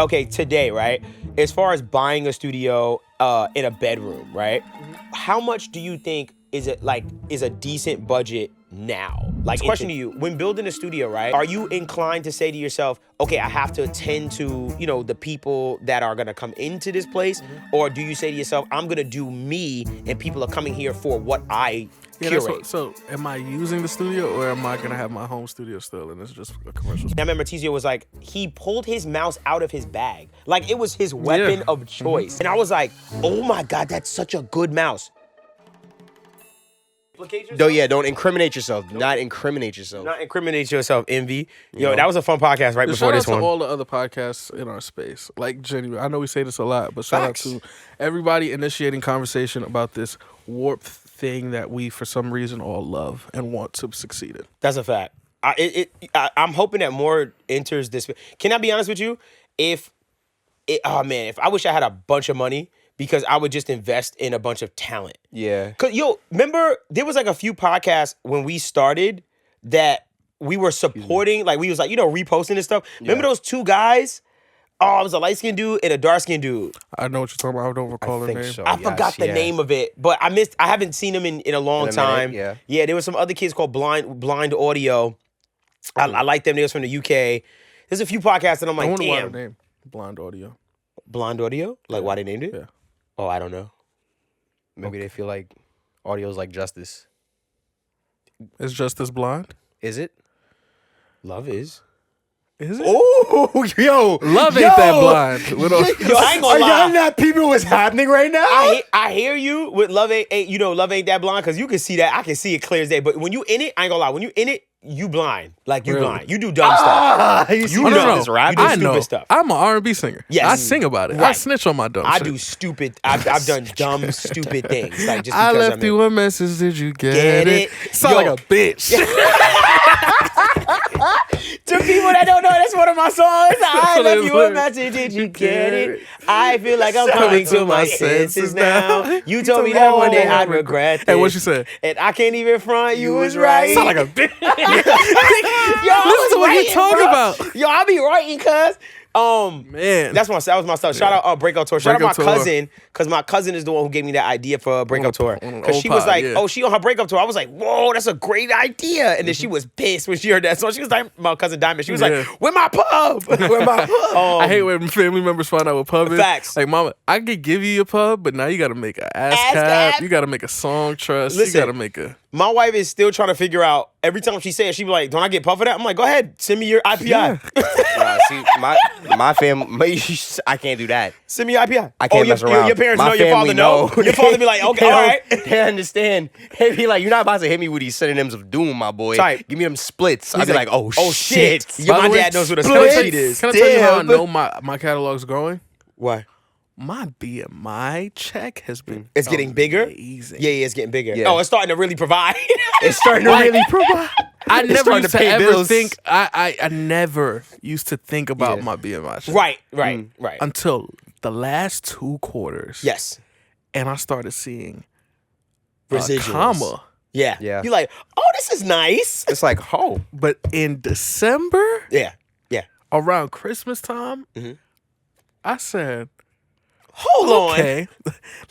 Okay, today, right? As far as buying a studio in a bedroom, right? How much do you think is a decent budget now? Like, question to you, when building a studio, right? Are you inclined to say to yourself, okay, I have to attend to, the people that are gonna come into this place? Or do you say to yourself, I'm gonna do me and people are coming here for what I curate? So am I using the studio or am I gonna have my home studio still and it's just a commercial? I remember Tizio was like, he pulled his mouse out of his bag. Like, it was his weapon of choice. And I was like, oh my God, that's such a good mouse. Don't incriminate yourself. Nope. Not incriminate yourself. Not incriminate yourself, Envy. Yo, that was a fun podcast right before this one. Shout out to all the other podcasts in our space. Like, genuinely, I know we say this a lot, but shout out to everybody initiating conversation about this warped thing that we, for some reason, all love and want to succeed in. That's a fact. I'm hoping that more enters this. Can I be honest with you? If I wish I had a bunch of money, because I would just invest in a bunch of talent. Yeah. Cause remember there was like a few podcasts when we started that we were supporting, like we was like, reposting and stuff. Yeah. Remember those two guys? Oh, it was a light-skinned dude and a dark-skinned dude. I know what you're talking about. I don't recall their name. So, I forgot the name of it, but I haven't seen him in a long time. Yeah, there was some other kids called Blind Audio. I like them. They was from the UK. There's a few podcasts that I'm like, I wonder damn. why the name Blind Audio. Blind Audio? Like why they named it? Yeah. Oh, I don't know. Maybe they feel like audio is like justice. Is justice blind? Is it? Love is. Is it? Oh, yo. Love ain't that blind. Yo, I ain't gonna lie. Are y'all not peeping what's happening right now? I hear you with love ain't love ain't that blind, because you can see that. I can see it clear as day. But when you in it, I ain't gonna lie. When you in it, you blind. Like you blind. You do dumb stuff. You do this rap? You do stupid stuff. I'm an R&B singer. Yes. I sing about it. Right. I snitch on my dumb I shit. do stupid. I've done dumb, stupid things. Like just I because left you a message. Did you get it? Yo. Sound like a bitch. To people that don't know, that's one of my songs. I left you a message. Did you get it? I feel like I'm coming to my senses now. You told me that one day I'd regret it. Hey, what you said? And I can't even front. You was right. Sound like a bitch. Yo, Listen to what you talking about. Yo, I be writing, cuz. Man, that was my stuff. Shout out Breakout Tour. Shout out my Breakout Tour. cousin, because my cousin is the one who gave me that idea for Breakout Tour. Because she was like, oh, she on her Breakup Tour. I was like, whoa, that's a great idea. And then she was pissed when she heard that song. She was like, my cousin Diamond. She was like, where my pub? Where my pub? I hate when family members find out what pub is. Facts. Like, mama, I could give you a pub, but now you got to make an ass cap. You got to make a song trust. Listen, you got to make a... My wife is still trying to figure out, every time she says, she be like, don't I get pub for that? I'm like, go ahead, send me your IPI. Yeah. See, my family, I can't do that. Send me your IPI. I can't mess around. Your parents My know, your father family know. Your father be like, okay, all right. They understand. They be like, you're not about to hit me with these synonyms of doom, my boy. Type. Give me them splits. I'd be like, oh shit. My dad knows what a split sheet is. Can I tell you how I know my catalog's going? Why? My BMI check has been It's getting bigger? amazing. Yeah, it's getting bigger. Yeah. Oh, it's starting to really provide. It's starting to really provide. I never starting used to to pay ever bills. think I never used to think about my BMI check. Right. Until the last 2 quarters. Yes. And I started seeing Residuals. comma. Yeah. You're like, oh, this is nice. It's like, oh. But in December, Yeah. around Christmas time, I said, Hold on. okay,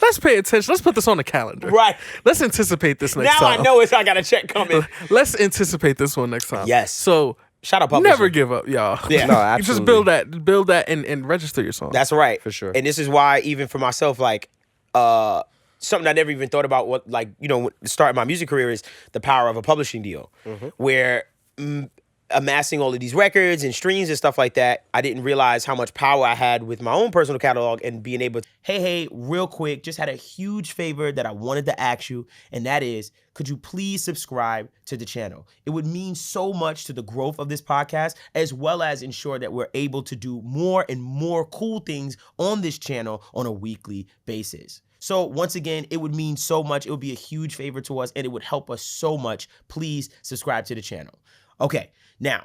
let's pay attention. Let's put this on the calendar. Right. Let's anticipate this next Now time. I know I got a check coming. Let's anticipate this one next time. Yes. So Shout out publishing. never give up, y'all. Yeah. No, You just absolutely. build that and register your song. That's right. For sure. And this is why, even for myself, like, something I never even thought about, what, like, starting my music career, is the power of a publishing deal, where amassing all of these records and streams and stuff like that, I didn't realize how much power I had with my own personal catalog and being able to, hey, real quick, just had a huge favor that I wanted to ask you, and that is, could you please subscribe to the channel? It would mean so much to the growth of this podcast, as well as ensure that we're able to do more and more cool things on this channel on a weekly basis. So once again, it would mean so much. It would be a huge favor to us, and it would help us so much. Please subscribe to the channel. Okay, now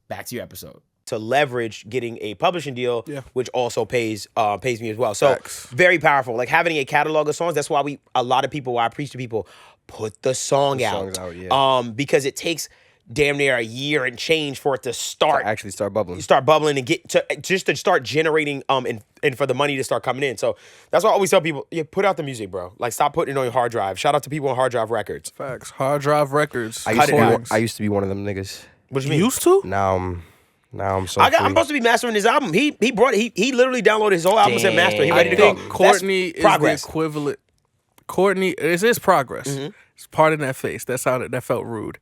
back to your episode. To leverage getting a publishing deal, which also pays me as well. So very powerful. Like having a catalog of songs. That's why I preach to people, put the song out. Songs out, because it takes damn near a year and change for it to start Actually start bubbling. and get to just to start generating and for the money to start coming in. So that's why I always tell people, yeah, put out the music, bro. Like, stop putting it on your hard drive. Shout out to people on Hard Drive Records. Facts. Hard Drive Records. I used to be one of them niggas. What you mean? Used to? Now I'm so I'm free. supposed to be mastering his album. He literally downloaded his whole album and said master. He Damn. ready to I go. think Courtney That's is progress. the equivalent. Courtney is progress. It's part in that face. That felt rude.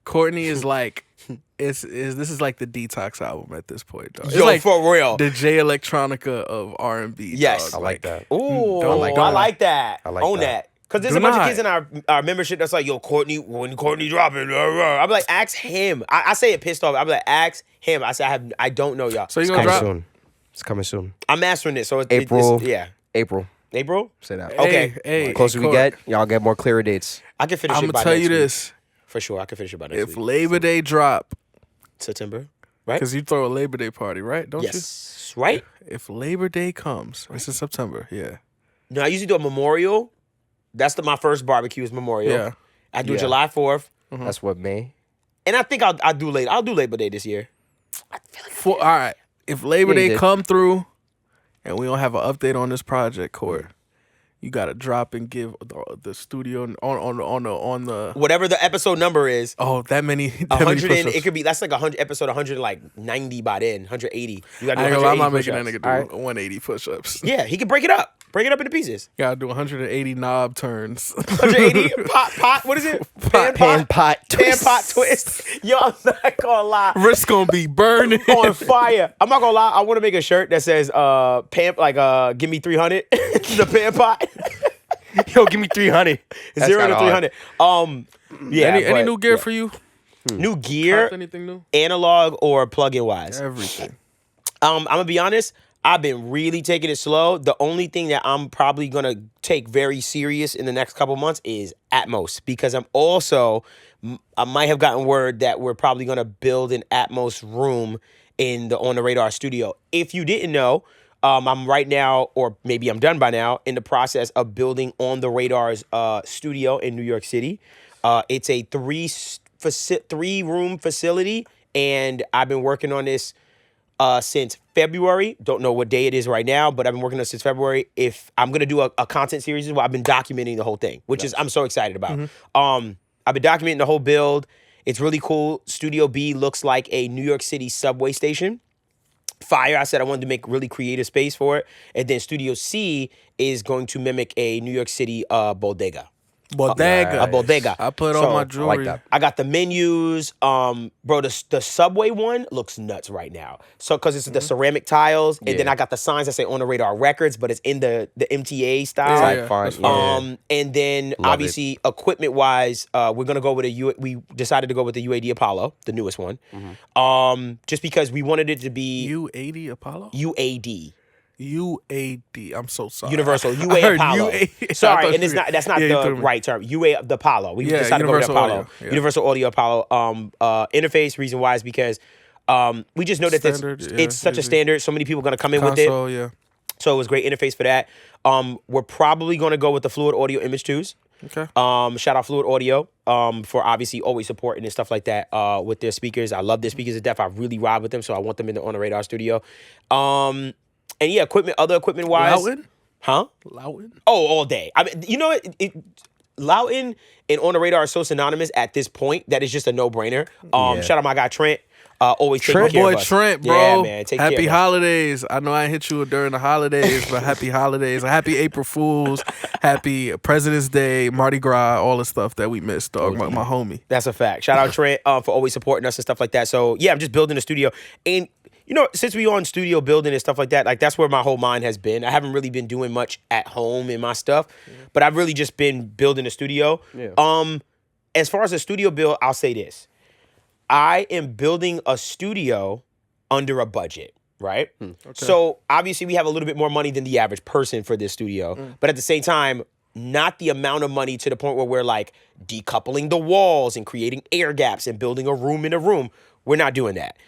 Courtney is like this is like the Detox album at this point, dog. It's Yo, like for real. the J Electronica of R&B. Yes. dog. I like that. Ooh, Don't like I that. like that. I like Own that. that. Because there's Do a bunch not. of kids in our membership that's like, yo, Courtney, when Courtney dropping, I'm like, ask him. I say it pissed off. I'm like, ask him. I say I don't know y'all. So you It's gonna coming drop? soon. It's coming soon. I'm mastering it, so April. yeah. April. April? Say that. Okay. Hey, The closer we Court, get, y'all get more clearer dates. I can finish I'm it by gonna tell next you week. this: For sure, I can finish it by next if week. Labor Day drop, September, right? because you throw a Labor Day party, right? Don't Yes. Right? you? If Labor Day comes, it's in September. Yeah. No, I usually do a memorial. That's my first barbecue is memorial. Yeah. I do Yeah. July 4th. That's what May. And I think I'll do Labor Day this year. All right. If Labor Yeah, you Day did. come through, and we don't have an update on this project, Court, you gotta drop and give the studio on the Whatever the episode number is, that many 100 and push-ups. it could be that's like 100 episode 190 by then, 180. You got I to ain't do gonna lie, I'm 180 not making that push-ups. nigga do 180 push-ups. Yeah, he can break it up. Break it up into pieces. Gotta do 180 knob turns. 180 pot. What is it? Pan pot Pan pot twist. Yo, I'm not gonna lie. Wrist gonna be burning. On fire. I'm not gonna lie. I want to make a shirt that says give me 300. The pan pot. Yo, give me 300. 0 to 300. Yeah. any but- new gear for you? new gear, Anything new? analog or plug-in wise? Everything. I'm gonna be honest. I've been really taking it slow. The only thing that I'm probably gonna take very serious in the next couple months is Atmos, because I might have gotten word that we're probably gonna build an Atmos room in the On the Radar studio. If you didn't know, I'm right now, or maybe I'm done by now, in the process of building On the Radar's studio in New York City. It's a three-room facility, and I've been working on this since February. Don't know what day it is right now, but I've been working on it since February. If I'm gonna do a content series, where I've been documenting the whole thing, which is I'm so excited about. I've been documenting the whole build. It's really cool. Studio B looks like a New York City subway station. Fire. I said I wanted to make really creative space for it, and then Studio C is going to mimic a New York City bodega. Bodega. A bodega. I put So, on my I jewelry. that. I got the menus. Bro, the Subway one looks nuts right now. So, because it's the ceramic tiles, and then Yeah. I got the signs that say On the Radar Records, but it's in the MTA style. Yeah, Type font, that's yeah. And then Love obviously equipment wise, we're gonna go with we decided to go with the UAD Apollo, the newest one. Just because we wanted it to be U80 Apollo? UAD. UAD. I'm so sorry. Universal I UA heard Apollo. UA. I Sorry, thought and it's you- not that's not yeah, you the threw me. right term. UA the Apollo. We Yeah, decided to go with the Universal Apollo. Audio, yeah. Universal Audio Apollo interface. Reason why is because we just know that Standard, it's yeah, such a easy. standard. So many people are gonna come in with it. Console, yeah. So it was great interface for that. We're probably gonna go with the Fluid Audio Image 2s. Okay. Shout out Fluid Audio for obviously always supporting and stuff like that with their speakers. I love their speakers to death. I really ride with them, so I want them in the On the Radar studio. And yeah, other equipment wise, Loughton? huh? Loughton? Oh, all day. I mean, you know what? Loughton and On the Radar are so synonymous at this point that it's just a no-brainer. Yeah. Shout out my guy Trent. Always taking Trent, care Boy, of us. Trent, bro. Yeah, man. Take happy care of us. holidays. I know I hit you during the holidays, but happy holidays. Happy April Fools. Happy President's Day, Mardi Gras, all the stuff that we missed, dog. My homie. That's a fact. Shout out Trent for always supporting us and stuff like that. So yeah, I'm just building a studio. And you know, since we on studio building and stuff like that, like that's where my whole mind has been. I haven't really been doing much at home in my stuff, but I've really just been building a studio. Yeah. As far as a studio build, I'll say this. I am building a studio under a budget, right? So obviously we have a little bit more money than the average person for this studio, but at the same time, not the amount of money to the point where we're like decoupling the walls and creating air gaps and building a room in a room. We're not doing that.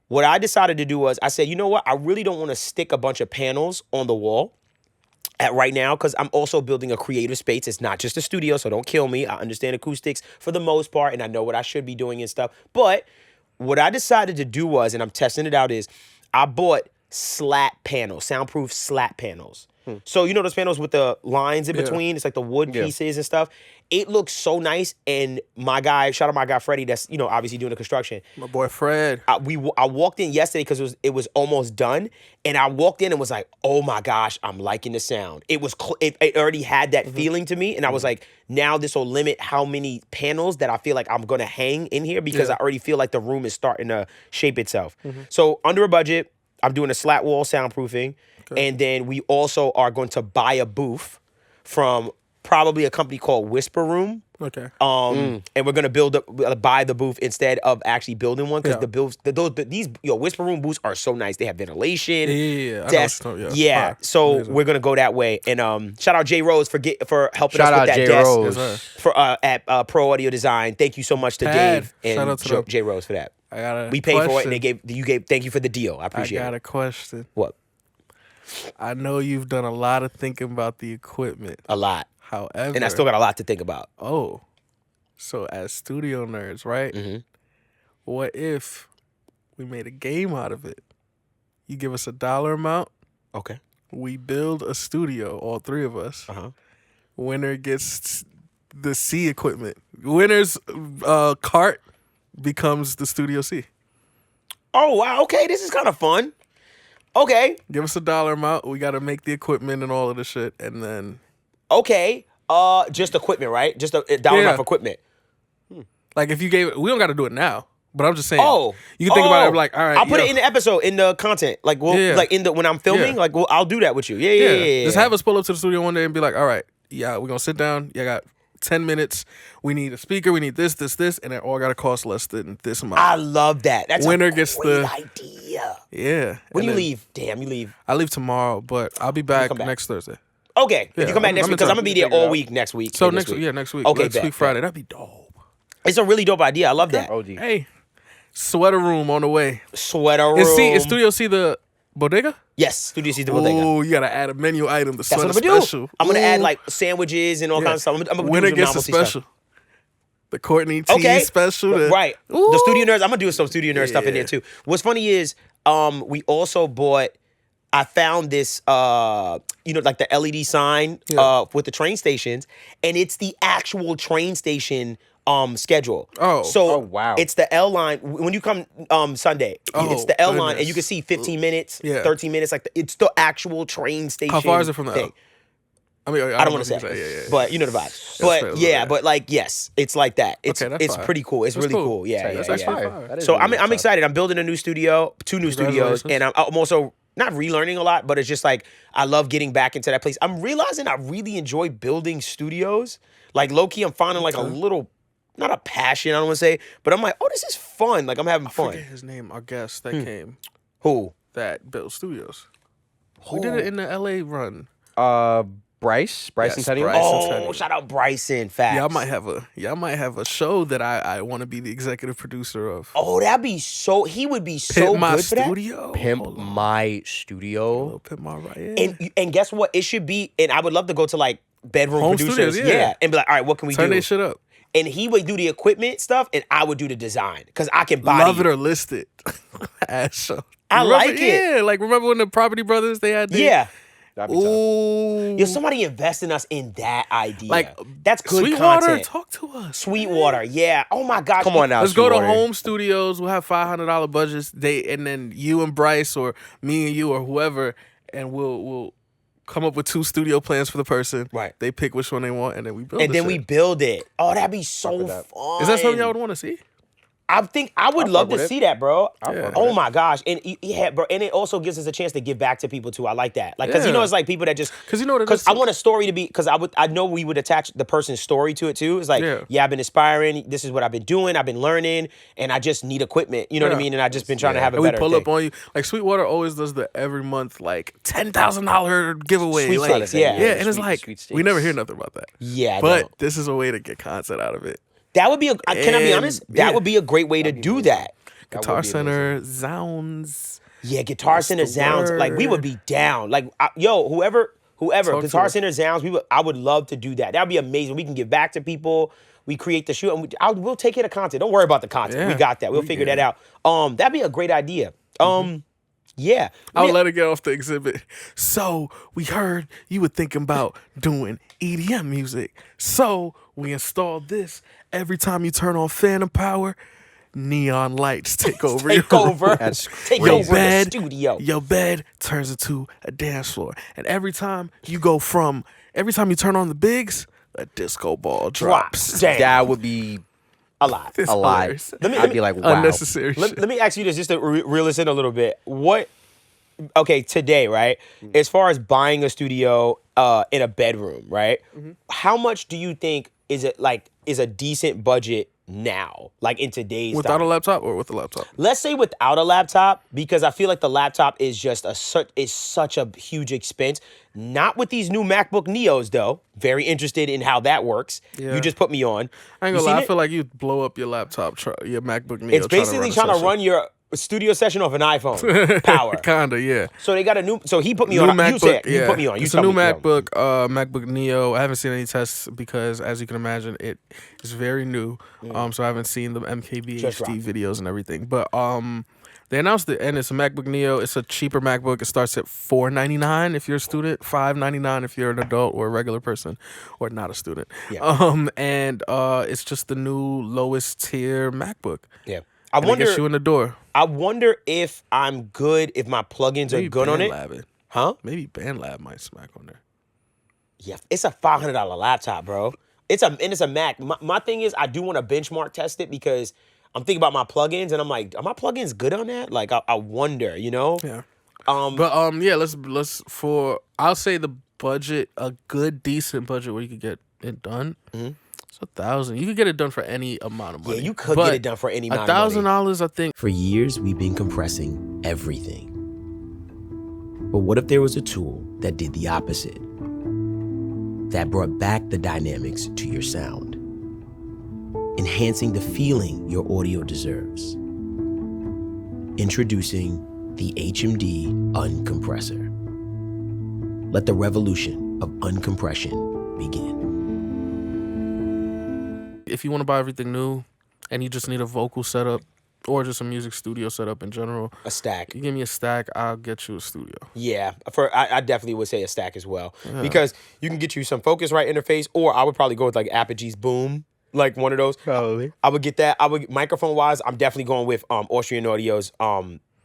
What I decided to do was I said, you know what? I really don't want to stick a bunch of panels on the wall. at right now, because I'm also building a creative space. It's not just a studio, so don't kill me. I understand acoustics for the most part, and I know what I should be doing and stuff. But what I decided to do was, and I'm testing it out, is I bought slat panels, soundproof slat panels. So you know those panels with the lines in between? It's like the wood pieces and stuff. It looks so nice. And my guy, shout out my guy Freddie, that's obviously doing the construction. My boy Fred. I walked in yesterday because it was almost done, and I walked in and was like, oh my gosh, I'm liking the sound. It was it already had that feeling to me, and I was like, now this will limit how many panels that I feel like I'm gonna hang in here because I already feel like the room is starting to shape itself. So under a budget, I'm doing a slat wall soundproofing. And then we also are going to buy a booth from probably a company called Whisper Room. Okay. And we're gonna buy the booth instead of actually building one because the booths, these Whisper Room booths are so nice. They have ventilation. Yeah. Desk. Yeah. So Amazing. we're gonna go that way. And shout out Jay Rose for helping Shout us out with that Jay desk Rose. for at Pro Audio Design. Thank you so much to Pad. Dave Shout and out to Jay Rose for that. I got a We paid for it, question. and you gave. Thank you for the deal. I I appreciate got it. a question. What? I know you've done a lot of thinking about the equipment. A lot, However, and I still got a lot to think about. Oh, so as studio nerds, right? What if we made a game out of it? You give us a dollar amount. Okay. We build a studio, all three of us. Winner gets the C equipment. Winner's cart becomes the Studio C. Oh wow. Okay, this is kind of fun. Okay. Give us a dollar amount. We got to make the equipment and all of the shit, and then Okay. Just equipment, right? Just a dollar amount for equipment. like if you gave it, we don't got to do it now. But I'm just saying. Oh, you can think about it like, all right, I'll put it in the episode, in the content, like like when I'm filming, like I'll do that with you. Yeah. Just have us pull up to the studio one day and be like, all right, we're gonna sit down. You got 10 minutes. We need a speaker. We need this, and it all got to cost less than this amount. I love that. That's Winner a gets great the idea. Yeah. When And you then leave? Damn, you leave. I leave tomorrow, but I'll be back come back? next Thursday. Okay, if you come back I'm next week, because I'm gonna be there Figure it all out. week next week. So and this next week, next week. Okay, next bet, week Friday. That'd be dope. It's a really dope idea. I love that. OG. Hey, sweater room on the way. Sweater room. Is Studio C the bodega? Yes, Studio C the bodega. Oh, you gotta add a menu item. The That's sweater what I'm gonna special. do. I'm gonna add Ooh. like sandwiches and all kinds of stuff. I'm gonna Winner do some gets a novelty special. stuff. The Courtney T Okay. special. Right. Ooh. The Studio Nerds. I'm gonna do some Studio Nerd stuff in there too. What's funny is we also bought. I found this, like the LED sign with the train stations, and it's the actual train station schedule. Oh. So Oh, wow. it's the L line when you come Sunday. It's the L line, and you can see 15 minutes, 13 minutes. It's the actual train station. How far is it from the thing. L? I mean, I don't want to say, Yeah. but you know the vibe. fair, But yeah. but like yes, it's like that. It's Okay, that's it's fire. pretty cool. It's That's really cool. cool. Yeah, That's yeah, actually yeah. fire. That is So really I'm tough. excited. I'm building a new studio, 2 new studios, Congratulations. and I'm also not relearning a lot, but it's just like I love getting back into that place. I'm realizing I really enjoy building studios. Like low key, I'm finding like a little, not a passion, I don't want to say, but I'm like, oh, this is fun. Like I'm having I fun. forget his name. Our guest that came Who? that built studios. We did it in the LA run. Bryson Yes, Centennial. Bryson. Oh, Centennial. shout out Bryson. Facts. Y'all might have a show that I want to be the executive producer of. Oh, that'd be so. He would be so Pimp my good for that. studio. Pimp Hold on. my studio. Oh, Pimp my right. Yeah. And guess what? It should be. And I would love to go to like bedroom Home producers, studios, yeah. and be like, all right, what can we Turn do? they shit up. And he would do the equipment stuff, and I would do the design because I can body. Love it or list it. Ass show. I like it. Yeah, like remember when the Property Brothers they had. Yeah. That'd be tough. Ooh. Yo, somebody invest in us in that idea. Like, that's good Sweetwater, content. talk to us. Sweetwater, yeah. Oh my gosh. Come on now. Let's go to Sweetwater. home studios. We'll have $500 budgets. And then you and Bryce or me and you or whoever, and we'll come up with 2 studio plans for the person. Right. They pick which one they want, and then we build. And the then shit. we build it. Oh, that'd be so with that. fun. Is that something y'all would want to see? I think I would I'll love fuck to with it. see that, bro. I'll fuck Oh with it. my gosh, and yeah, bro, and it also gives us a chance to give back to people too. I like that, like, cause Yeah. it's like people that just, Because you know what it cause is? I want a story to be, cause I know we would attach the person's story to it too. It's like, Yeah. I've been inspiring. This is what I've been doing. I've been learning, and I just need equipment. You know what I Yeah. mean? And I just been trying to have a And we better pull thing. up on you. Like Sweetwater always does the every month like $10,000 giveaway. Sweet like, steaks, yeah. Yeah, and it's Sweet- like sweet we never steaks. hear nothing about that. Yeah, I But don't. this is a way to get content out of it. That would be a. Can I be And, honest? yeah. That would be a great way to do that. That would Guitar be Center, Zounds. Yeah, Guitar Center the sounds like we would word? be down. Like, yo, whoever whoever, Talk to guitar us. center sounds. I would love to do that. That'd be amazing. We can give back to people. We create the shoot, and we'll take care of content. Don't worry about the content. We Yeah. got that. We'll figure that out. That'd be a great idea. Yeah. I'll let it get off the exhibit. So we heard you were thinking about doing EDM music. So we installed this. Every time you turn on Phantom Power, neon lights take over your Take over. room. Take Your over the bed, studio. Your bed turns into a dance floor. And every time you turn on the bigs, a disco ball drops. Damn. That would be A lot. It's a lot. hilarious. I'd be like, wow. Unnecessary shit. Let me ask you this, just to reel this in a little bit. Okay, today, right? As far as buying a studio in a bedroom, right? How much do you think is a decent budget now, like in today's Without time? a laptop or with a laptop? Let's say without a laptop, because I feel like the laptop is just such a huge expense. Not with these new MacBook Neos, though. Very interested in how that works. Yeah. You just put me on. I ain't You gonna lie. seen I it? feel like you blow up your laptop, your MacBook Neo. It's basically trying to run your studio session off an iPhone power. Kinda, yeah. So they got a new. So he put me New on. MacBook, You said yeah. you put me on. You It's a tell new me, yo. MacBook, MacBook Neo. I haven't seen any tests because, as you can imagine, it is very new. So I haven't seen the MKB Just HD dropped. videos and everything. But they announced it, and it's a MacBook Neo. It's a cheaper MacBook. It starts at $499 if you're a student, $599 if you're an adult or a regular person, or not a student. Yeah. And it's just the new lowest tier MacBook. Yeah. And it gets you in the door. I wonder if I'm good. If my plugins are good on it. BandLab Huh? Maybe BandLab might smack on there. Yeah. It's a $500 laptop, bro. It's a Mac. My thing is, I do want to benchmark test it because I'm thinking about my plugins, and I'm like, are my plugins good on that? Like, I wonder, you know? Yeah. Yeah, let's I'll say the budget, a good decent budget where you could get it done. It's $1,000. You could get it done for any amount of money. Yeah, you could get it done for any amount of money. $1,000, I think. For years, we've been compressing everything. But what if there was a tool that did the opposite? That brought back the dynamics to your sound, enhancing the feeling your audio deserves. Introducing the HMD Uncompressor. Let the revolution of uncompression begin. If you want to buy everything new and you just need a vocal setup or just a music studio setup in general, A stack. you give me a stack, I'll get you a studio. Yeah, I definitely would say a stack as well because you can get you some Focusrite interface, or I would probably go with like Apogee's Boom, like one of those. Probably. I would get that. Microphone wise, I'm definitely going with Austrian Audio's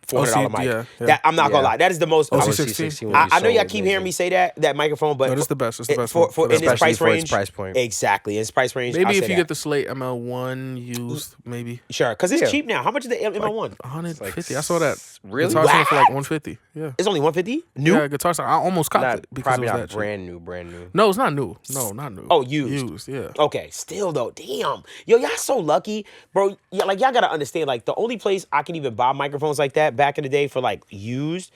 $400 mic. yeah. That I'm not gonna lie, that is the most. OC16. I know y'all keep hearing me say that microphone, but No, this is the best. It's the best for one. in its Especially price for its range. price point. Exactly, its price range. Maybe I if say you that. get the Slate ML1 used, maybe sure, because it's Yeah. cheap now. How much is the ML1? 150. I saw that. Really? Guitar Center for like What? 150. Yeah. It's only 150. New. Yeah, Guitar Center. I almost copped Not, it because probably it was not that cheap. brand new. No, it's not new. No, not new. Oh, used. Used, yeah. Okay, still though, damn. Yo, y'all so lucky, bro. Yeah, like y'all gotta understand, like the only place I can even buy microphones like that back in the day for like used,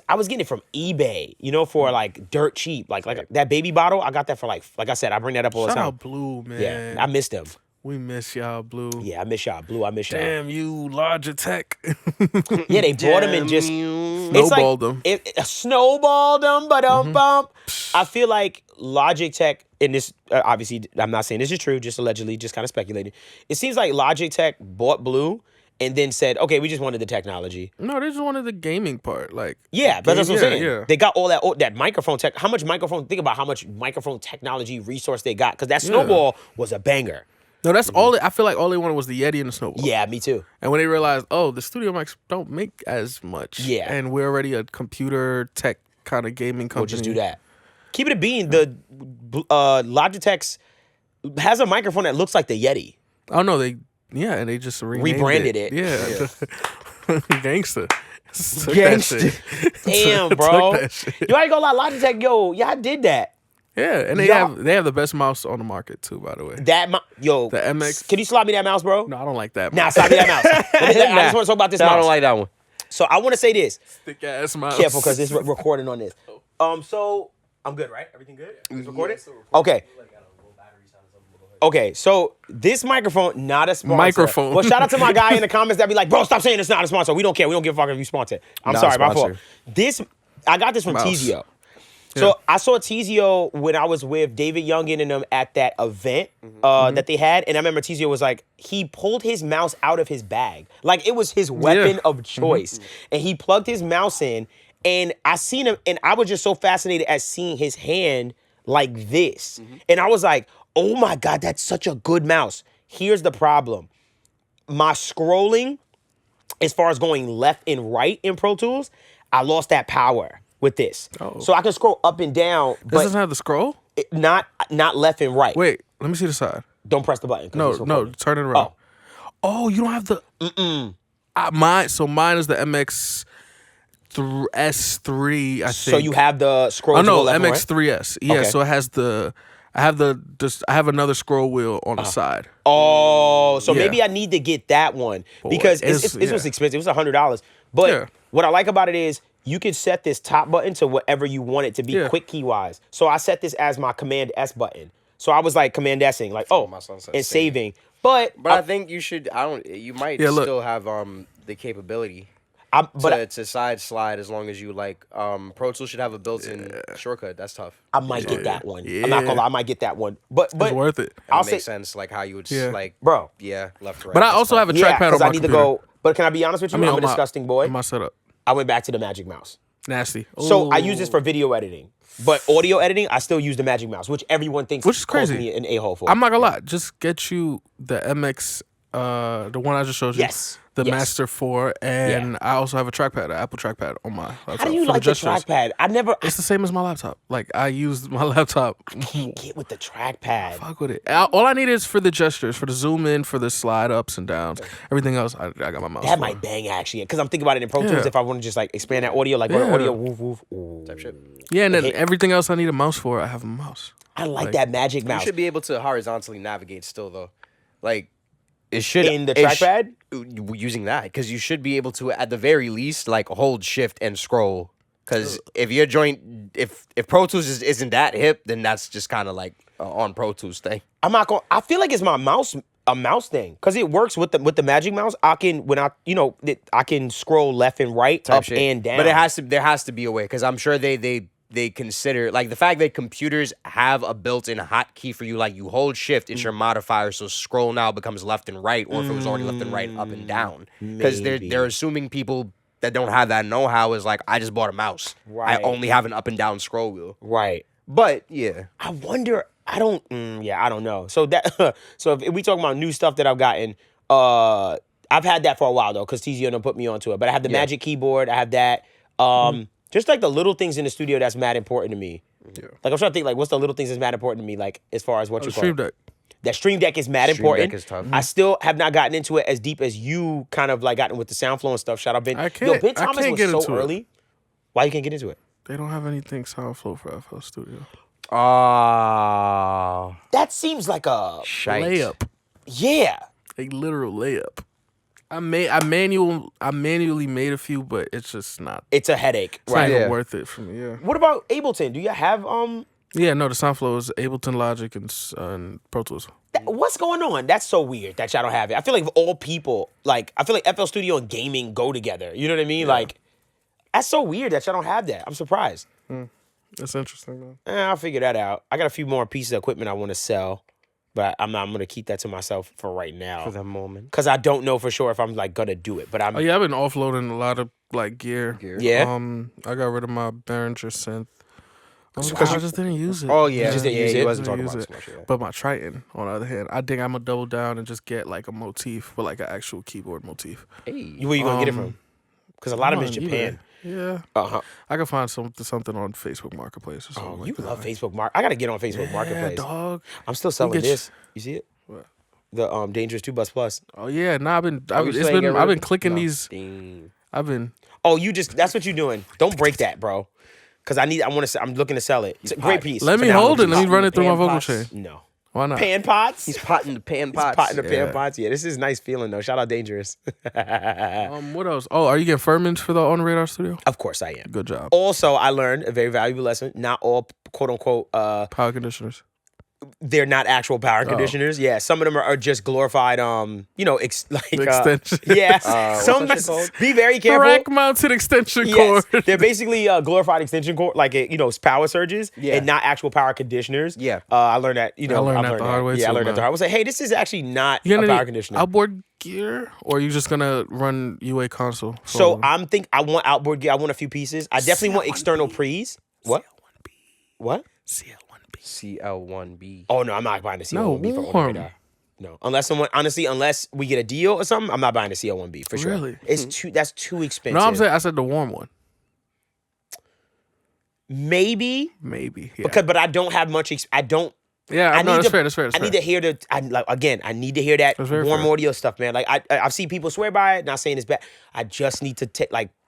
I was getting it from eBay, you know, for like dirt cheap. Like that baby bottle, I got that for like I said, I bring that up all the Shout time. out Blue, man. Yeah, I missed them. We miss y'all, Blue. Yeah, I miss y'all. Blue, I miss y'all. Damn you, Logitech. Yeah, they bought them and just Snowballed them. Snowballed them, but bump. I feel like Logitech in this. Obviously, I'm not saying this is true. Just allegedly, just kind of speculating. It seems like Logitech bought Blue and then said, "Okay, we just wanted the technology." No, they just wanted the gaming part. Like, Yeah, but that's what I'm saying. Yeah. They got all that microphone tech. How much microphone? Think about how much microphone technology resource they got, because that Snowball was a banger. No, that's all. I feel like all they wanted was the Yeti and the Snowball. Yeah, me too. And when they realized, oh, the studio mics don't make as much. Yeah. And we're already a computer tech kind of gaming company. We'll just do that. Keep it a bean. The Logitech's has a microphone that looks like the Yeti. Oh no, and they just Rebranded it. Yeah. Gangsta. Took that Gangsta. shit. Damn, Took bro. that shit. You ain't gonna lie, Logitech, yo, y'all did that. Yeah, and they Y'all- have the best mouse on the market too, by the way. Yo, The MX. Can you slap me that mouse, bro? No, I don't like that. Nah, mouse. slap me that mouse. I just want to talk about this No, mouse. I don't like that one. So I want to say this. Thick ass mouse. Careful, because it's recording on this. So I'm good, right? Everything good? It's recorded? Okay. Okay, so this microphone, not a sponsor. Microphone. Well, shout out to my guy in the comments that be like, bro, stop saying it's not a sponsor. We don't care. We don't give a fuck if you sponsor. I'm Not a sorry, my fault. sponsor. I got this from Mouse. Tizio. So I saw Tizio when I was with David Youngin and them at that event that they had, and I remember Tizio was like, he pulled his mouse out of his bag, like it was his weapon of choice, and he plugged his mouse in, and I seen him, and I was just so fascinated at seeing his hand like this, and I was like, oh my God, that's such a good mouse. Here's the problem: my scrolling, as far as going left and right in Pro Tools, I lost that power with this. So I can scroll up and down, This but doesn't have the scroll? not left and right. Wait, let me see the side. Don't press the button. 'cause No, it's no, recording. turn it around. Oh, you don't have the. Mine is the MX S3. I think. So you have the scroll. Oh to go no, left and right? MX3S. Yeah, Okay. so it has the. I have another scroll wheel on the side. Oh, so Yeah. maybe I need to get that one because it was yeah. expensive. It was $100. But Yeah. what I like about it is you can set this top button to whatever you want it to be, Yeah. quick key wise. So I set this as my Command S button. So I was like Command S'ing, like my son said and same. saving. But I think you should. You might Yeah, look. still have the capability but to side slide as long as you like. Pro Tools should have a built-in shortcut. That's tough. I might get that one. I'm not gonna Yeah. lie, I might get that one. But It's worth it. I'll It say, makes sense, like how you would Yeah. like, bro. left to right. But I that's also tough. have a Yeah, trackpad on because my I need computer. to go. But can I be honest with you? I'm a on my- disgusting boy. on my setup. I went back to the Magic Mouse. Nasty. So I Ooh. use this for video editing. But audio editing, I still use the Magic Mouse, which everyone thinks Which is calls crazy. me an a-hole for. I'm not gonna lie. Just get you the MX, the one I just showed you. Yes. The Yes. Master 4, and I also have a trackpad, an Apple trackpad on my laptop. How do you for like the gestures. trackpad? I never It's the same as my laptop. Like I use my laptop. get with the trackpad. Fuck with it. All I need is for the gestures, for the zoom in, for the slide ups and downs. Everything else, I got my mouse. That for. might bang actually, because I'm thinking about it in Pro Tools. Yeah. If I want to just like expand that audio, like run Yeah. audio, woof woof. Ooh. Type shit. Yeah, and then hit- everything else I need a mouse for, I have a mouse. I like that Magic You Mouse. should be able to horizontally navigate still though, like it should In the it sh- trackpad? using that because you should be able to at the very least like hold shift and scroll. Because if your joint, if Pro Tools isn't that hip, then that's just kind of like on Pro Tools thing. I'm not going. I feel like it's my mouse, a mouse thing, because it works with the Magic Mouse. I can I can scroll left and right, Type up shit. and down. But there has to be a way because I'm sure they consider like the fact that computers have a built-in hotkey for you, like you hold shift, it's your modifier, so scroll now becomes left and right, or if it was already left and right, up and down. Because Maybe. they're assuming people that don't have that know-how is like, I just bought a mouse. Right. I only have an up and down scroll wheel. right. But yeah. I wonder. I don't. I don't know. So that. So if we talk about new stuff that I've gotten, I've had that for a while though, because TZO done put me onto it. But I have the Magic Keyboard. I have that. Just like the little things in the studio that's mad important to me. Yeah. Like I'm trying to think, like what's the little things that's mad important to me, like as far as what you call Stream it. Deck. That Stream Deck is mad important. Deck is tough. I still have not gotten into it as deep as you kind of like gotten with the SoundFlow and stuff. Shout out Ben. I can't- Ben I Thomas can't was get so into it. early. Why you can't get into it? They don't have anything SoundFlow for FL Studio. That seems like a Shite. Layup. yeah. A literal layup. I manually made a few, but it's just not. It's a headache, It's right? not even Yeah. worth it for me. Yeah. What about Ableton? Do you have Yeah. No, the SoundFlow is Ableton, Logic, and Pro Tools. what's going on? That's so weird that y'all don't have it. I feel like of all people, like I feel like FL Studio and gaming go together. You know what I mean? Like that's so weird that y'all don't have that. I'm surprised. That's interesting, man. I'll figure that out. I got a few more pieces of equipment I want to sell, but I'm gonna keep that to myself for right now. For the moment. Cause I don't know for sure if I'm like gonna do it. But I'm Oh yeah, I've been offloading a lot of like gear. yeah. I got rid of my Behringer synth. I you- just didn't use it. Oh yeah. just didn't yeah, use he it? wasn't talking Use about it. it so much. Yeah. But my Triton, on the other hand, I think I'm gonna double down and just get like a motif with like an actual keyboard motif. Where you gonna get it from? Cause a lot of it's on Japan. eBay. Yeah, Uh-huh. I can find something on Facebook Marketplace or something. Oh, like you that. love Facebook Market. I gotta get on Facebook Yeah, Marketplace. dog. I'm still selling get you- this. You see it? What? The Dangerous 2 Bus Plus. Oh yeah, nah, I've been clicking these. Dang. I've been. Oh, that's what you're doing. Don't break that, bro. Cause I'm looking to sell it. It's a great piece. Let me So now hold I'm it. Let me just- run it through my Pan vocal pots. chain. No. Why not? Pan pots? He's potting the pan pots. Potting the pan Yeah. pots. Yeah, this is a nice feeling though. Shout out Dangerous. What else? Oh, are you getting Furmans for the On Radar Studio? Of course I am. Good job. Also, I learned a very valuable lesson. Not all quote unquote Power conditioners. they're not actual power conditioners. Yeah, some of them are just glorified, Extension. Yeah, What's some that shit called? be very careful. Rack mounted extension Yes, cord. they're basically glorified extension cord, like power surges, Yeah. and not actual power conditioners. Yeah. I learned that. I learned that the hard way Yeah, I too, learned that man. the hard way. I was like, hey, this is actually not You a got power any conditioner. outboard gear, or are you just gonna run UA console? So I want outboard gear. I want a few pieces. I definitely want external pre's. What? What? CL1B. Oh no, I'm not buying the CL1B for warm. on the radar. No, unless we get a deal or something, I'm not buying the CL1B for sure. Really? It's that's too expensive. No, I said the warm one. Maybe Maybe. Yeah. but I don't have much. I don't. Yeah, I no, need that's to, fair. That's fair. That's I need fair. to hear I need to hear that That's very warm fair. audio stuff, man. Like I've seen people swear by it. Not saying it's bad. I just need to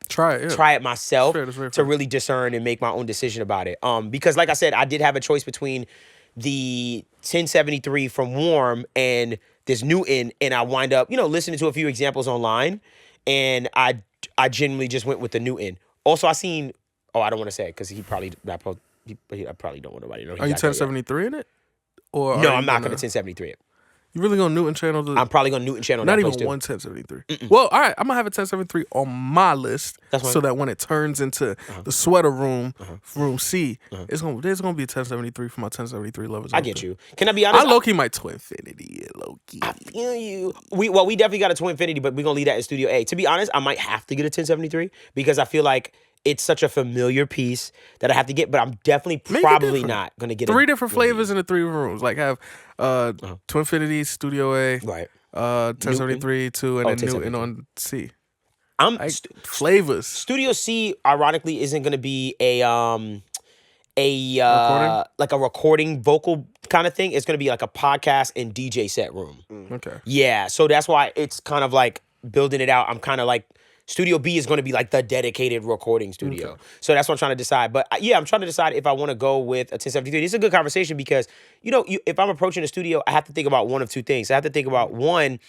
Try it. Yeah. try it myself That's very to fair. really discern and make my own decision about it. Because like I said, I did have a choice between the 1073 from Warm and this Newton, and I wind up, listening to a few examples online, and I genuinely just went with the Newton. Also, I seen. Oh, I don't want to say it because he probably I probably don't want nobody to know. Are you 1073 in it? Or No, are I'm you not gonna going to 1073 it. You really gonna Newton channel? I'm probably going to Newton channel not that even place too. one 1073. Well, all right, I'm gonna have a 1073 on my list, That's fine. so that when it turns into the sweater room, room C, there's gonna be a 1073 for my 1073 lovers. I out get there. you. Can I be honest? I low key might Twinfinity it, low key. I feel you. We definitely got a Twinfinity, but we're gonna leave that in Studio A. To be honest, I might have to get a 1073 because I feel like it's such a familiar piece that I have to get, but I'm definitely Make it probably different. not gonna get 3 different flavors in the 3 rooms. Like have Twinfinity, Studio A, Right. 1073 2, and then 1073. Newton on C. I'm Like flavors. Studio C. Ironically, isn't gonna be a Recording? like a recording vocal kind of thing. It's gonna be like a podcast and DJ set room. Okay. Yeah, so that's why it's kind of like building it out. I'm kind of like Studio B is going to be like the dedicated recording studio. Okay. So that's what I'm trying to decide. But yeah, I'm trying to decide if I want to go with a 1073. This is a good conversation because, if I'm approaching a studio, I have to think about one of two things. I have to think about one,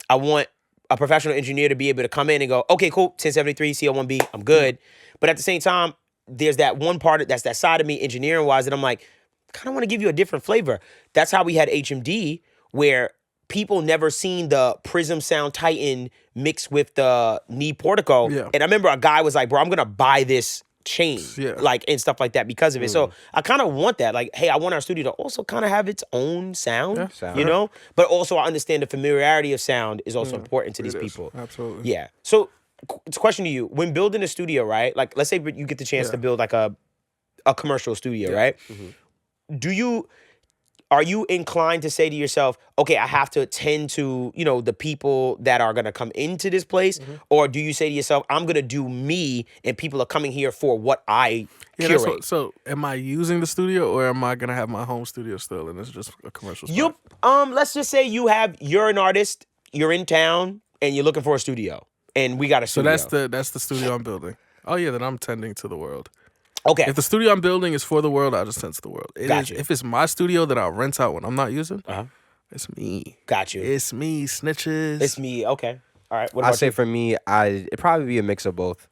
I want a professional engineer to be able to come in and go, okay, cool, 1073, CL1B, I'm good. But at the same time, there's that one part, that's that side of me engineering-wise that I'm like, kind of want to give you a different flavor. That's how we had HMD, where people never seen the Prism Sound Titan mixed with the Knee Portico. Yeah. And I remember a guy was like, bro, I'm going to buy this chain, Yeah. and stuff like that because of it. So I kind of want that. Like, hey, I want our studio to also kind of have its own sound, Sound. But also I understand the familiarity of sound is also important to these It is. people. Absolutely. Yeah. So it's a question to you. When building a studio, right? Like, let's say you get the chance to build like a commercial studio, right? Are you inclined to say to yourself, okay, I have to attend to, the people that are going to come into this place? Or do you say to yourself, I'm going to do me and people are coming here for what I Yeah, curate? so am I using the studio or am I gonna have my home studio still and it's just a commercial spot? You let's just say you're an artist, you're in town and you're looking for a studio and we got a So studio. that's the studio I'm building. Oh yeah, then I'm tending to the world. Okay. If the studio I'm building is for the world, I'll just tend to the world. Gotcha. If it's my studio that I'll rent out when I'm not using, it's me. Got you. It's me, snitches. It's me. Okay. All right. What I about say you? for me, it'd probably be a mix of both.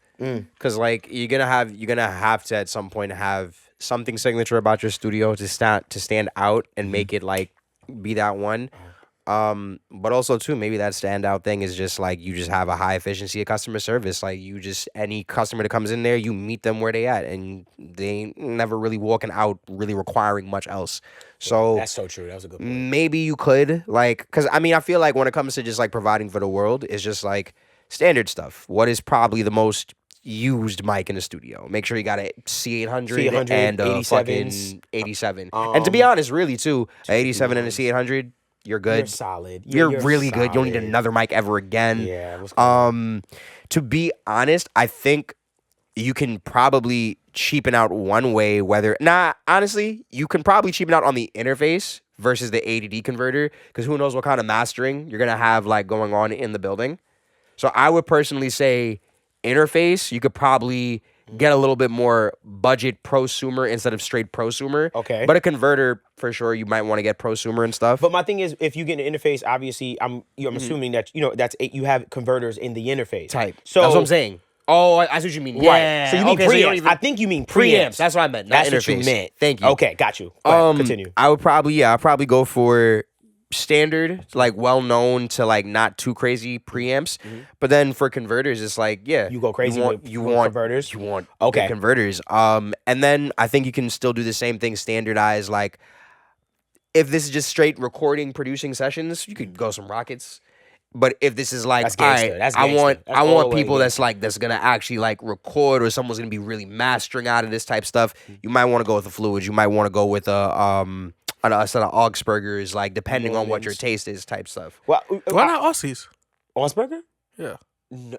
Cause like you're gonna have to at some point have something signature about your studio to stand out and make it like be that one. But also too, maybe that standout thing is just like you just have a high efficiency of customer service. Like any customer that comes in there, you meet them where they at, and they ain't never really walking out really requiring much else. So That's so true. That was a good point. maybe you could cause I feel like when it comes to just like providing for the world, it's just like standard stuff. What is probably the most used mic in the studio? Make sure you got a C800 and a 87s. fucking 87. And to be honest, really too, a 87 and a C800, you're good. You're solid. You're really good. You don't need solid. another mic ever again. Yeah. What's going on? To be honest, I think you can probably cheapen out one way. Honestly, you can probably cheapen out on the interface versus the ADD converter, because who knows what kind of mastering you're gonna have like going on in the building. So I would personally say interface, you could probably get a little bit more budget prosumer instead of straight prosumer. Okay. But a converter, for sure, you might want to get prosumer and stuff. But my thing is, if you get an interface, obviously, I'm assuming that you have converters in the interface. Type. So That's what I'm saying. Oh, I see what you mean. Right. Yeah. So you mean okay, so you don't preamps. even- I think you mean preamps. That's what I meant. Not That's what you interface. meant. Thank you. Okay, got you. Go ahead, continue. I would probably go for standard, like well known to like not too crazy preamps. But then for converters, it's like You go crazy with converters? You want Okay. big converters. And then I think you can still do the same thing standardized. Like if this is just straight recording, producing sessions, you could go some Rockets. But if this is like, That's all gangster. right, That's I gangster. want That's I all want the way people gangster. that's gonna actually like record, or someone's gonna be really mastering out of this type stuff. You might want to go with the fluids. You might want to go with a set of Augsburgers, like depending on what your Norman's. taste is, type stuff. Well, Why not Aussies? Osberger? Yeah.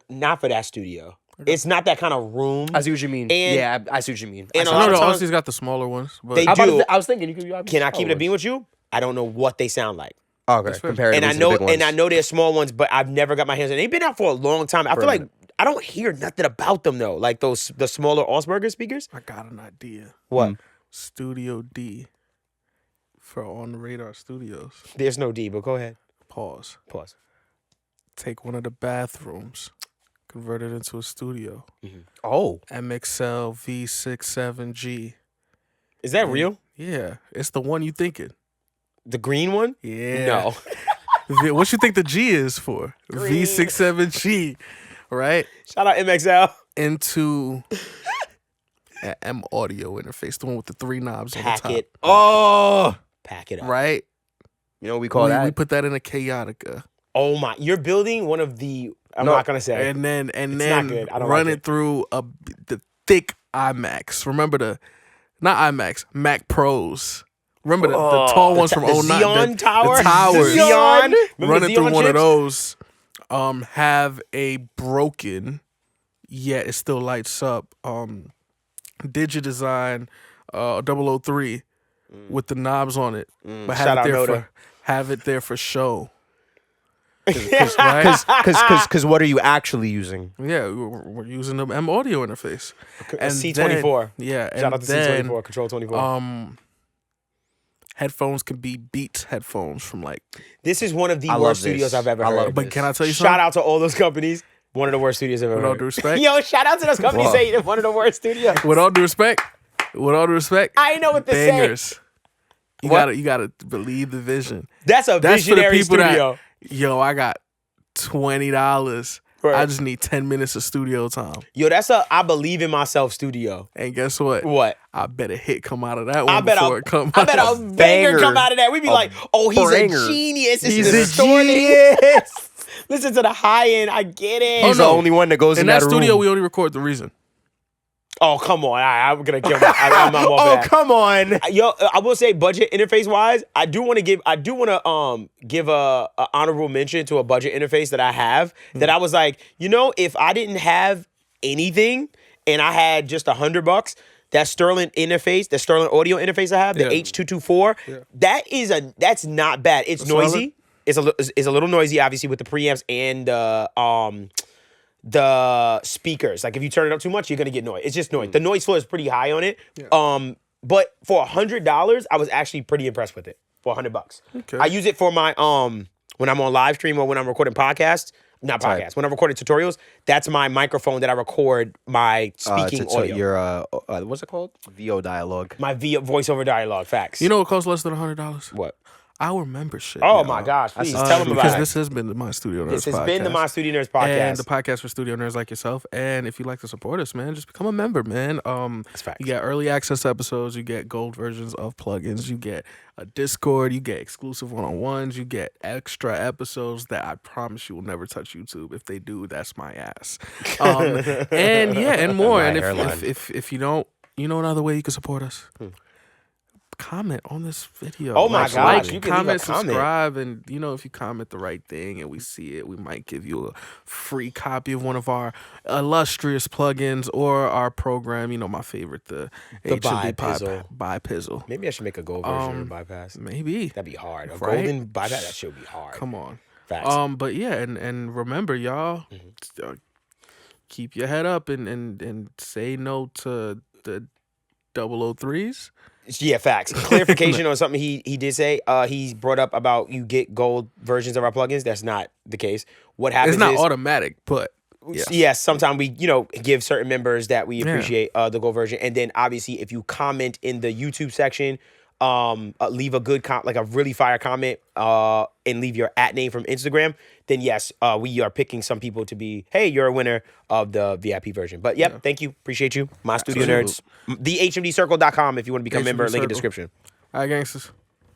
Not for that studio. It's not that kind of room. I see what you mean. And- Yeah, I see what you mean. and I a see lot No, of the times- Aussies got the smaller ones. But They I, do. I was thinking you could. Can I keep it a bean with you? I don't know what they sound like. Okay, comparatively And I to know the big ones. and I know they're small ones, but I've never got my hands on. They've been out for a long time. I feel like I don't hear nothing about them though. Like the smaller Osberger speakers. I got an idea. What? Studio D for On the Radar Studios. There's no D, but go ahead. Pause. Pause. Take one of the bathrooms, convert it into a studio. Oh, MXL V67G. Is that real? Yeah, it's the one you thinking. The green one? Yeah. No. What you think the G is for? V67G, right? Shout out MXL. Into an M audio interface, the one with the 3 knobs on the Pack top. it. oh, Pack it up. Right? you know what we call that? We put that in a Chaotica. Oh my! You're building one of the. I'm No, not gonna say. And then not good. I don't run like it through the thick iMacs. Remember not iMacs, Mac Pros. Remember the tall ones from the 09. Xeon tower? The towers. Xeon? Remember Run the it through Xeon one of chips? those. Have a broken, yet it still lights up. Digidesign 003 with the knobs on it, but Shout out have it there for show. Because what are you actually using? Yeah, we're using the M audio interface. And C24. then- yeah, Shout and out to then, C24, Control 24. headphones can be Beats headphones from like. This is one of the I love worst this. studios I've ever I love heard. But can I tell you Shout something? out to all those companies. One of the worst studios I've ever With all heard. due respect. Yo, shout out to those companies saying one of the worst studios. With all due respect, I know what to say. bangers. You gotta believe the vision. That's a That's for the visionary people studio. Yo, I got $20. Right. I just need 10 minutes of studio time. Yo, that's a I believe in myself studio. And guess what? What? I bet a hit come out of that one I bet before it come I out. bet a banger come out of that. We'd be like, oh, he's banger. a genius. This He's is a distorted. genius. Listen to the high end. I get it. He's the only one that goes In in that that studio, room. we only record the reason. Oh, come on. I'm going to kill my I'm off Oh, of that. come on. Yo, I will say budget interface wise, I do want to give a honorable mention to a budget interface that I have that I was like, if I didn't have anything and I had just $100, that Sterling interface, the Sterling audio interface I have, the H224, that's not bad. It's noisy. It's a little noisy, obviously, with the preamps and the speakers. Like if you turn it up too much, you're gonna get noise. It's just noise. The noise floor is pretty high on it. But for $100, I was actually pretty impressed with it. For $100, Okay. I use it for my when I'm on live stream or when I'm recording podcasts. Not podcasts. When I'm recording tutorials, that's my microphone that I record my speaking audio. Your what's it called? VO dialogue. My voiceover dialogue. Facts. You know what costs less than $100? what? Our membership. Oh y'all. my gosh! Please That's tell them Because about it. this has been the My Studio Nerds This has podcast. been the My Studio Nerds podcast. And the podcast for studio nerds like yourself. And if you'd like to support us, man, just become a member, man. That's facts. You get early access episodes. You get gold versions of plugins. You get a Discord. You get exclusive one-on-ones. You get extra episodes that I promise you will never touch YouTube. If they do, that's my ass. And more. My And hairline. if you don't, you know another way you can support us. Comment on this video. Oh my gosh, you can leave a comment, comment. subscribe, and if you comment the right thing and we see it, we might give you a free copy of one of our illustrious plugins or our program. My favorite, the HMD Bipizzle. Bipizzle. Maybe I should make a gold version of bypass. Maybe. That'd be hard. A Right? golden bypass, that should be hard. Come on. Facts. But yeah, and remember, y'all, keep your head up and say no to the 003s. Yeah, facts. Clarification on something he did say. He's brought up about you get gold versions of our plugins. That's not the case. What happens It's not is automatic, but Yes, sometimes we, give certain members that we appreciate the gold version. And then obviously if you comment in the YouTube section, leave a good like a really fire comment, and leave your @name from Instagram, then yes, we are picking some people to be, hey, you're a winner of the VIP version. But thank you. Appreciate you. My Studio Nerds. TheHMDcircle.com if you want to become a member, link in description. All right, gangsters.